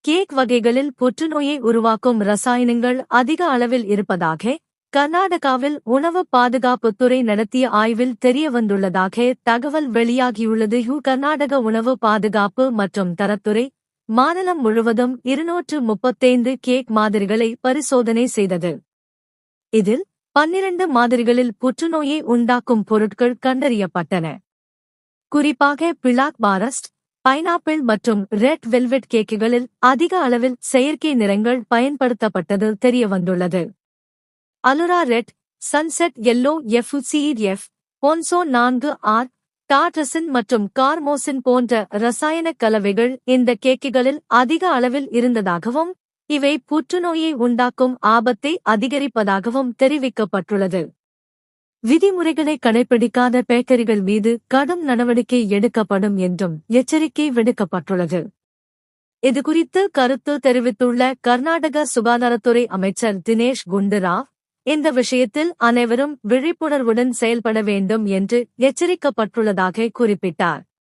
Cake வகைகளில் புற்றுநோயை உருவாக்கும் ரசாயனங்கள் அதிக அளவில் இருப்பதாக கர்நாடகாவில் உணவு பாதுகாப்புத்துறை நடத்திய ஆய்வில் தெரியவந்துள்ளதாக தகவல் வெளியாகியுள்ளது. கர்நாடக உணவு பாதுகாப்பு மற்றும் தரத்துறை மாநிலம் முழுவதும் 235 கேக் மாதிரிகளை பரிசோதனை செய்தது. இதில் 12 மாதிரிகளில் புற்றுநோயை உண்டாக்கும் பொருட்கள் கண்டறியப்பட்டன. குறிப்பாக பிளாக் பாரஸ்ட், பைனாப்பிள் மற்றும் ரெட் வெல்வெட் கேக்குகளில் அதிக அளவில் செயற்கை நிறங்கள் பயன்படுத்தப்பட்டது தெரியவந்துள்ளது. Allura red, sunset yellow, FCEF, ponceau 4R, tartrazine மற்றும் கார்மோசின் போன்ற ரசாயனக் கலவைகள் இந்த கேக்குகளில் அதிக அளவில் இருந்ததாகவும் இவை புற்றுநோயை உண்டாக்கும் ஆபத்தை அதிகரிப்பதாகவும் தெரிவிக்கப்பட்டுள்ளது. விதிமுறைகளை கடைபிடிக்காத பேக்கரிகள் மீது கடும் நடவடிக்கை எடுக்கப்படும் என்றும் எச்சரிக்கை விடுக்கப்பட்டுள்ளது. இதுகுறித்து கருத்து தெரிவித்துள்ள கர்நாடக சுகாதாரத்துறை அமைச்சர் தினேஷ் குண்டுராவ், இந்த விஷயத்தில் அனைவரும் விழிப்புணர்வுடன் செயல்பட வேண்டும் என்று எச்சரிக்கப்பட்டுள்ளதாக குறிப்பிட்டார்.